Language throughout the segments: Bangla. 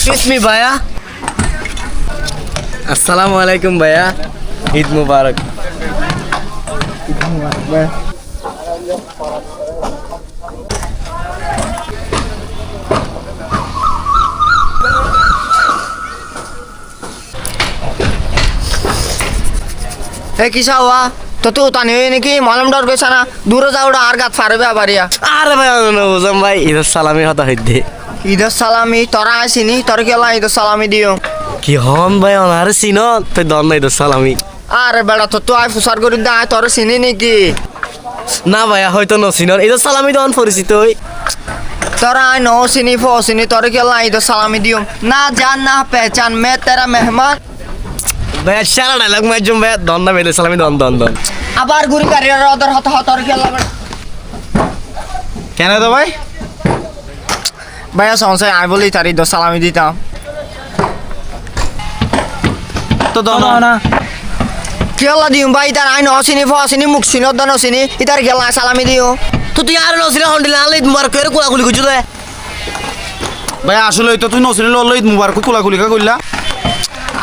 Excuse me, ভাইয়া। আসসালামু আলাইকুম ভাইয়া, ঈদ মুবারক। কিসা হওয়া তো তুই তানি নাকি মলম ডর গেছে না দূরে যাও আর গাছ ফারবে আবারিয়া আরে ভাই বুঝলাম ভাই, ঈদের সালামি হতা হইতে। ঈদের সালামি তোরা আসিনি তোর কেলা ঈদের সালামি দিও কি হন ভাই অনার চিন তুই দন না ঈদের সালামি। আরে বেড়া তো তুই ফুসার করে দে তোর চিনি নাকি না ভাইয়া হয়তো নচিন, ঈদের সালামি দন পরিচিত হই। তোরা ন চিনি ফো চিনি তোর কেলা ঈদের সালামি দিও না জান না পেহচান মে তেরা মেহমান। ভাইয়া সারা ডায়লগ মারজুম ভাইয়া, দন না ঈদের সালামি দন দন দন। আবার গুরি কারিয়ার অদর হত তোর কেলা কেন তো ভাই? ভাইয়া সংসার আমি বলি তার ঈদের সালামি দিতাম তো দন না কেলা দিও ভাই তার আই ন চিনি ফো চিনি মুখ চিনি অদন চিনি ইতার কেলা সালামি দিও তো তুই আর নচিন হন্ডিলে আনলে ঈদ মুবারক করে কোলাকুলি করছো দে। ভাই আসলে তো তুই নসিনি ললো ঈদ মুবারক কোলাকুলি কা কইলা।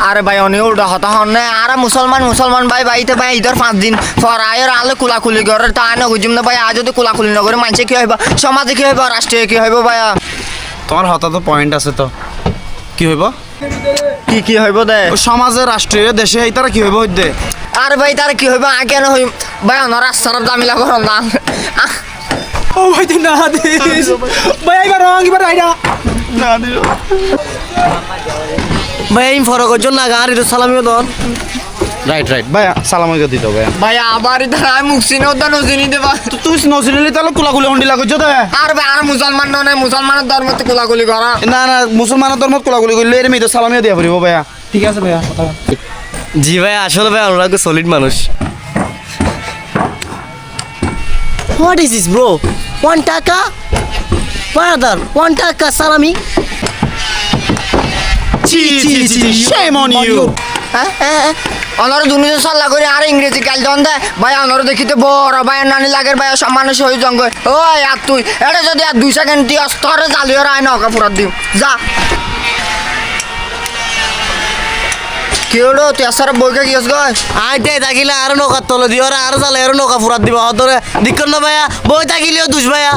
আরে ভাই অনেক উল্টা হতা হন না আর মুসলমান ভাই ভাইতে ভাই ঈদের 5 দিন পর আয়ের আলে কুলাকুলি করে তা না গুজুম না ভাই আজ যদি কুলাকুলি না করে মানুষে কি হইব, সমাজে কি হইব, রাষ্ট্রীয় কি হইব ভাইয়া? তোমার হতা তো পয়েন্ট আছে তো কি হইব? কি হইব দে ও সমাজে রাষ্ট্রীয় দেশে এইতারা কি হইব হইতে? আরে ভাই তার কি হইব আগে না হই ভাই অনার রাস্তার দামিলা করন না ও ভাই তুই না দিস ভাই এবার রং এবার আইডা না দিও ভাই এই ফরক জন্য না গাড়ি ঈদের সালামিও দন। রাইট ভাই সালাম আলাইকুম দিতে ভাই। ভাই আবার ইধার আই মুখ চিনি অদন চিনি দেবা তো তুই নসিনি তাহলে কোলাকুলি হন্ডিলা করছো তো? আর ভাই আর মুসলমান নয় মুসলমানের ধর্মতে কুলাকুলি করা না মুসলমানের ধর্মত কোলাকুলি করলে এর মেয়ে তো সালামিও দিয়া পড়িব ভাইয়া। ঠিক আছে ভাইয়া কথা জি ভাই আসলে ভাই আমরা সলিড মানুষ। What is this bro? 1 টাকা ব্রাদার, 1 টাকা সালামি। Shame on you. অনার দুনিয়া সাল্লা করে আর ইংরেজি কাল দন দেয় ভাই অনার দেখিতে বড় ভাই নানি লাগের ভাই সব মানুষ হয়ে জঙ্গ ওই আর তুই এটা যদি আর 2 সেকেন্ড দিয়ে স্তরে জ্বালিয়ে আয় নৌকা ফুরাত দিও যা কি হলো তুই আসার বইকে গিয়েছ গয় আইতে থাকিলে আর নৌকা তলে দিও আর জালে আর নৌকা ফুরাত দিবা হতরে দিক্কর না ভাইয়া, বই থাকিলেও দুষ ভাইয়া।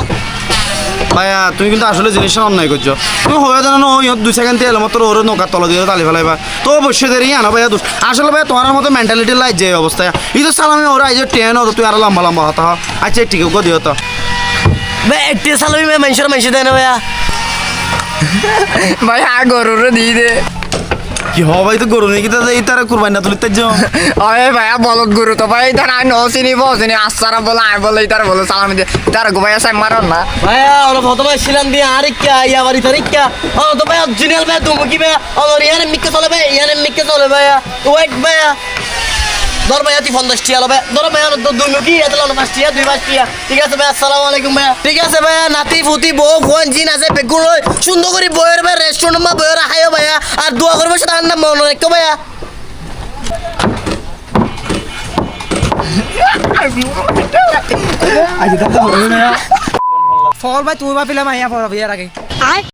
ভাইয়া তুমি কিন্তু আসলে জিনিসটা অন্যায় করছো। তুমি হয়ে জানো ওই 2 সেকেন্ড তেল মতো ওর নৌকার তলা দিয়ে তালি ফেলাইবা তো অবশ্যই দেরি আনো ভাইয়া দোষ। আসলে ভাইয়া তোমার মতো মেন্টালিটি লাই যে অবস্থায় ঈদ সালামি ওরা এই যে ট্রেন হতো তুই আরো লম্বা হতা আচ্ছা ঠিক আছে দিও তো ভাই একটি সালামি ভাই মানুষ দেয় না ভাইয়া। ভাই আর গরুরে দিয়ে দে কি হ ভাই তো গরু নাকি এই তারা কুরবানি না তুলিতে যাও। আরে ভাইয়া বলত গরু তো ভাই তার আই নসিনি বসিনি আসারা বলে আই বলে তার বলে সালামি দে তার গোবাইয়া সাই মারন না ভাইয়া ওরা প্রথমে ছিলাম দিয়ে আর ইক্কা ইয়া বাড়ি তার ইক্কা ও তো ভাইয়া জুনিয়র ভাইয়া তুমি কি ভাইয়া ওর ইয়ারে মিক্কে চলে ভাই ইয়ারে মিক্কে চলে ভাইয়া ওয়েট ভাইয়া ধর ভাইয়া তুই 50 টিয়া ভাইয়া ধর ভাইয়া দুই মুখি এত লন 5 টিয়া 2 টিয়া ঠিক আছে ভাইয়া আসসালামু আলাইকুম ভাইয়া। ঠিক আছে ভাইয়া নাতি ফুতি বউ ফোন জিন আছে বেগুন সুন্দর করে বইয়ের ভাই রেস্টুরেন্ট মা বইয়ের হাইও ভাইয়া আর দোয়া করবে সেটা না মনে রাখো ভাইয়া। ফল ভাই তুমি ভাবিলাম আইয়া ফল বিয়ার আগে